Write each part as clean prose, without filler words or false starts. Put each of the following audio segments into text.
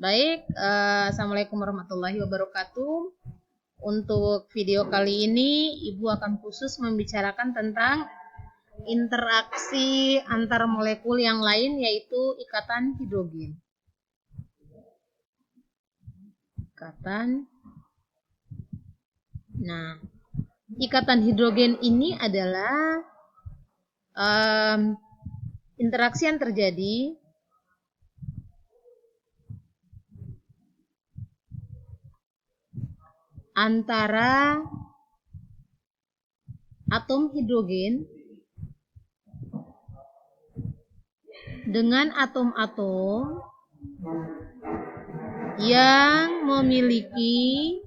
Baik, Assalamualaikum warahmatullahi wabarakatuh. Untuk video kali ini, Ibu akan khusus membicarakan tentang interaksi antar molekul yang lain, yaitu ikatan hidrogen. Ikatan hidrogen ini adalah interaksi yang terjadi antara atom hidrogen dengan atom-atom yang memiliki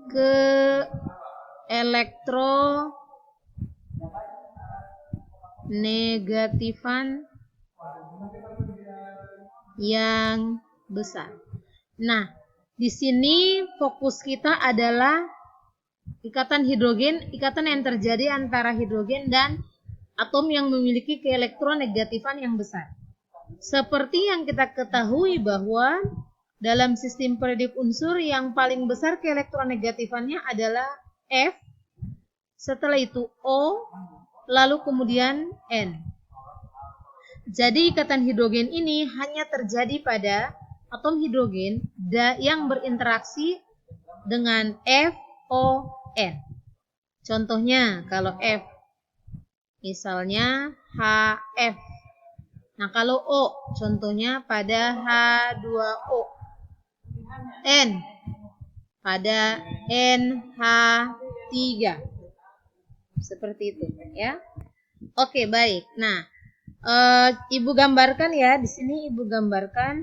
keelektronegatifan yang besar. Nah, di sini fokus kita adalah ikatan hidrogen, ikatan yang terjadi antara hidrogen dan atom yang memiliki keelektronegatifan yang besar. Seperti yang kita ketahui bahwa dalam sistem periodik unsur yang paling besar keelektronegatifannya adalah F, setelah itu O, lalu kemudian N. Jadi ikatan hidrogen ini hanya terjadi pada atom hidrogen yang berinteraksi dengan F, O, N. Contohnya kalau F, misalnya HF. Nah kalau O, contohnya pada H2O. N, pada NH3. Seperti itu ya. Oke, baik. Nah, Ibu gambarkan ya, di sini Ibu gambarkan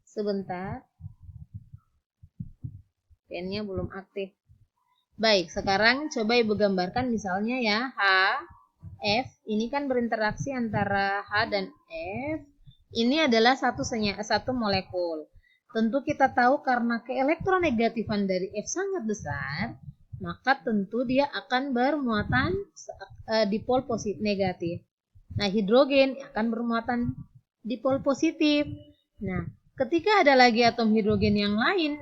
sebentar. Pennya belum aktif. Baik, sekarang coba Ibu gambarkan misalnya ya, F, ini kan berinteraksi antara H dan F. Ini adalah satu molekul. Tentu kita tahu karena keelektronegatifan dari F sangat besar, maka tentu dia akan bermuatan dipol positif negatif. Nah, hidrogen akan bermuatan dipol positif. Nah, ketika ada lagi atom hidrogen yang lain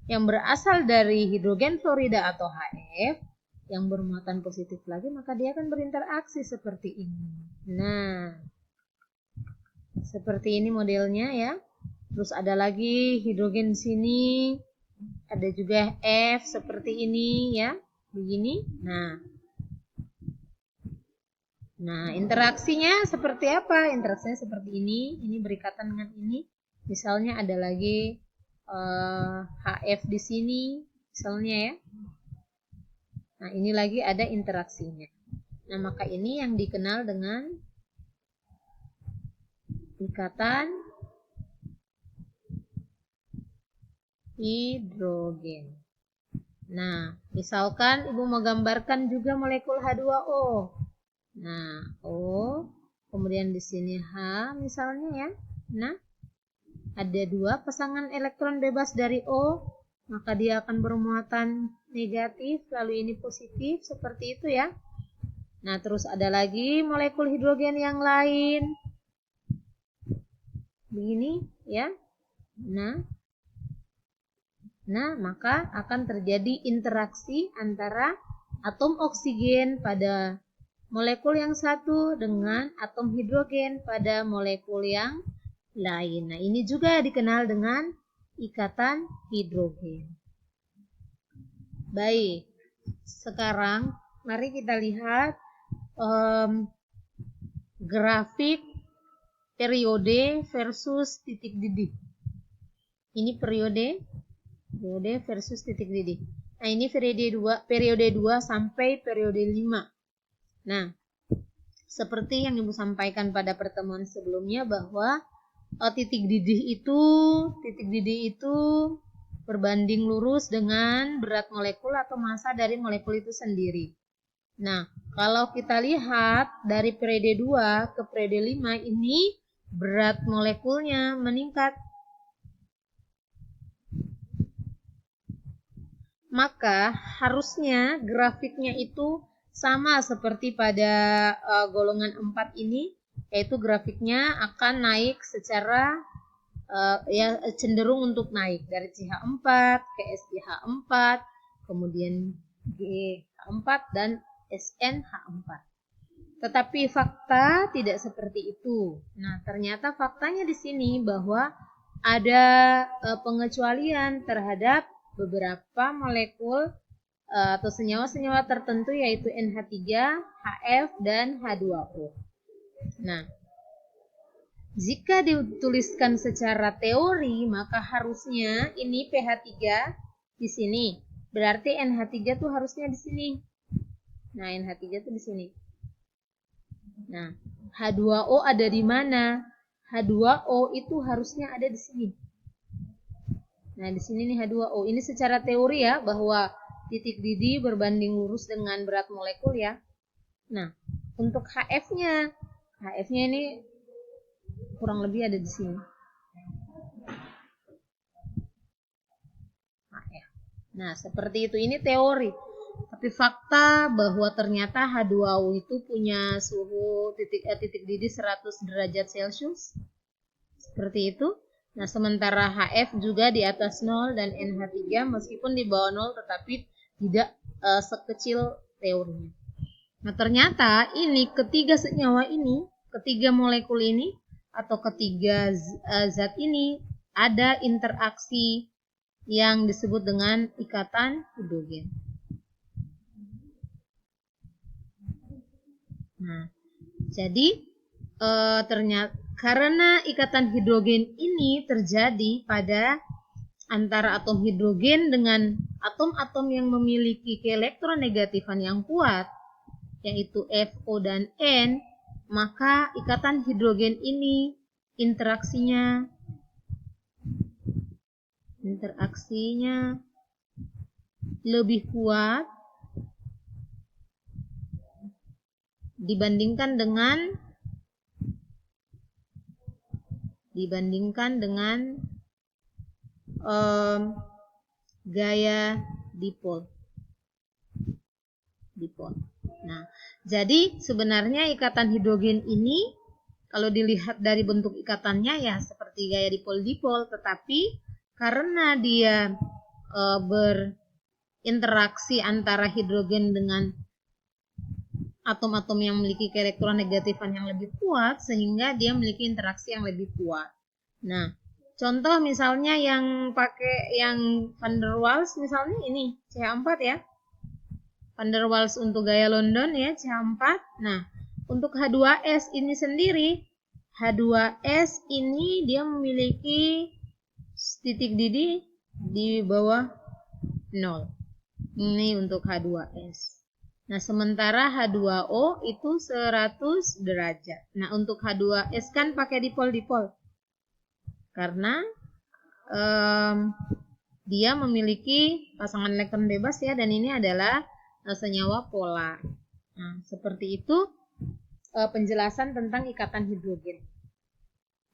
yang berasal dari hidrogen fluorida atau HF yang bermuatan positif lagi, maka dia akan berinteraksi seperti ini. Nah, seperti ini modelnya ya. Terus ada lagi hidrogen sini, ada juga F seperti ini ya, begini. Nah, interaksinya seperti apa? Interaksinya seperti ini berikatan dengan ini. Misalnya ada lagi HF di sini, misalnya ya. Nah, ini lagi ada interaksinya. Nah, maka ini yang dikenal dengan ikatan hidrogen. Nah, misalkan Ibu mau gambarkan juga molekul H2O. Nah, O, kemudian di sini H misalnya ya. Nah, ada dua pasangan elektron bebas dari O, maka dia akan bermuatan negatif, lalu ini positif, seperti itu ya. Nah, terus ada lagi molekul hidrogen yang lain. Begini ya. Nah, maka akan terjadi interaksi antara atom oksigen pada molekul yang satu dengan atom hidrogen pada molekul yang lain. Nah, ini juga dikenal dengan ikatan hidrogen. Baik, sekarang mari kita lihat grafik periode versus titik didih. Ini periode versus titik didih. Nah, ini periode 2 sampai periode 5. Nah, seperti yang Ibu sampaikan pada pertemuan sebelumnya bahwa titik didih itu berbanding lurus dengan berat molekul atau massa dari molekul itu sendiri. Nah, kalau kita lihat dari periode 2 ke periode 5 ini berat molekulnya meningkat. Maka harusnya grafiknya itu sama seperti pada golongan 4 ini, yaitu grafiknya akan naik secara ya cenderung untuk naik dari CH4 ke SCH4, kemudian GH4 dan SNH4. Tetapi fakta tidak seperti itu. Nah, ternyata faktanya di sini bahwa ada pengecualian terhadap beberapa molekul atau senyawa-senyawa tertentu, yaitu NH3, HF, dan H2O. Nah, jika dituliskan secara teori, maka harusnya ini pH3 di sini. Berarti NH3 tuh harusnya di sini. Nah, NH3 tuh di sini. Nah, H2O ada di mana? H2O itu harusnya ada di sini. Nah, di sini nih H2O. Ini secara teori ya, bahwa titik didih berbanding lurus dengan berat molekul ya. Nah, untuk HF-nya ini kurang lebih ada di sini. Nah, seperti itu. Ini teori. Tapi fakta bahwa ternyata H2O itu punya suhu titik didih 100 derajat Celcius. Seperti itu. Nah, sementara HF juga di atas 0 dan NH3 meskipun di bawah 0 tetapi tidak sekecil teorinya. Nah, ternyata ini ketiga senyawa ini, ketiga molekul ini atau ketiga zat ini ada interaksi yang disebut dengan ikatan hidrogen. Nah, jadi ternyata karena ikatan hidrogen ini terjadi pada antara atom hidrogen dengan atom-atom yang memiliki keelektronegatifan yang kuat, yaitu F, O, dan N, maka ikatan hidrogen ini interaksinya lebih kuat dibandingkan dengan gaya dipol. Nah, jadi sebenarnya ikatan hidrogen ini kalau dilihat dari bentuk ikatannya ya seperti gaya dipol-dipol, tetapi karena dia berinteraksi antara hidrogen dengan atom-atom yang memiliki keelektronegatifan yang lebih kuat, sehingga dia memiliki interaksi yang lebih kuat. Nah, contoh misalnya yang pakai yang van der Waals, misalnya ini CH4 ya. Van der Waals untuk gaya London ya, CH4. Nah, untuk H2S ini sendiri, H2S ini dia memiliki titik didih di bawah 0. Ini untuk H2S. Nah, sementara H2O itu 100 derajat. Nah, untuk H2S kan pakai dipol-dipol. Karena dia memiliki pasangan elektron bebas ya, dan ini adalah senyawa polar. Nah, seperti itu penjelasan tentang ikatan hidrogen.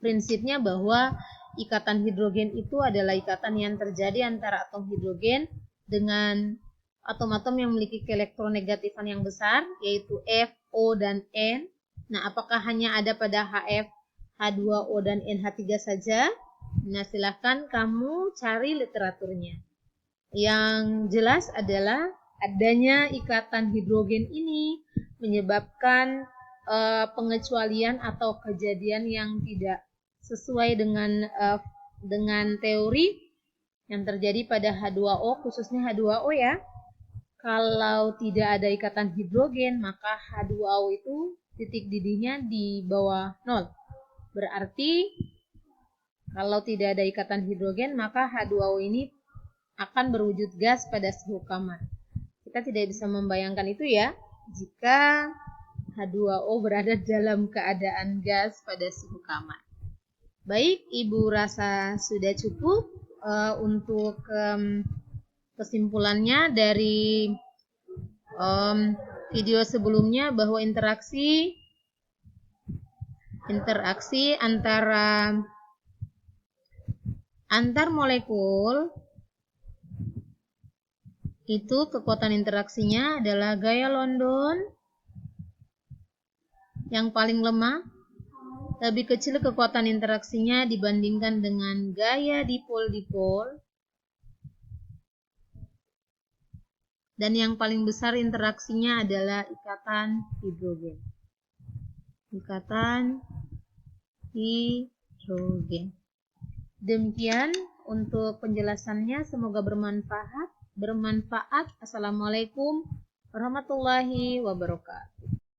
Prinsipnya bahwa ikatan hidrogen itu adalah ikatan yang terjadi antara atom hidrogen dengan atom-atom yang memiliki keelektronegatifan yang besar, yaitu F, O, dan N. Nah, apakah hanya ada pada HF, H2O, dan NH3 saja? Nah, silahkan kamu cari literaturnya. Yang jelas adalah adanya ikatan hidrogen ini menyebabkan pengecualian atau kejadian yang tidak sesuai dengan teori yang terjadi pada H2O, khususnya H2O ya. Kalau tidak ada ikatan hidrogen, maka H2O itu titik didihnya di bawah 0. Berarti kalau tidak ada ikatan hidrogen, maka H2O ini akan berwujud gas pada suhu kamar. Kita tidak bisa membayangkan itu ya, jika H2O berada dalam keadaan gas pada suhu kamar. Baik, Ibu rasa sudah cukup untuk kesimpulannya dari video sebelumnya, bahwa interaksi antar molekul itu kekuatan interaksinya adalah gaya London yang paling lemah, lebih kecil kekuatan interaksinya dibandingkan dengan gaya dipol-dipol, dan yang paling besar interaksinya adalah ikatan hidrogen. Ikatan hidrogen. Demikian untuk penjelasannya, semoga bermanfaat. Assalamualaikum warahmatullahi wabarakatuh.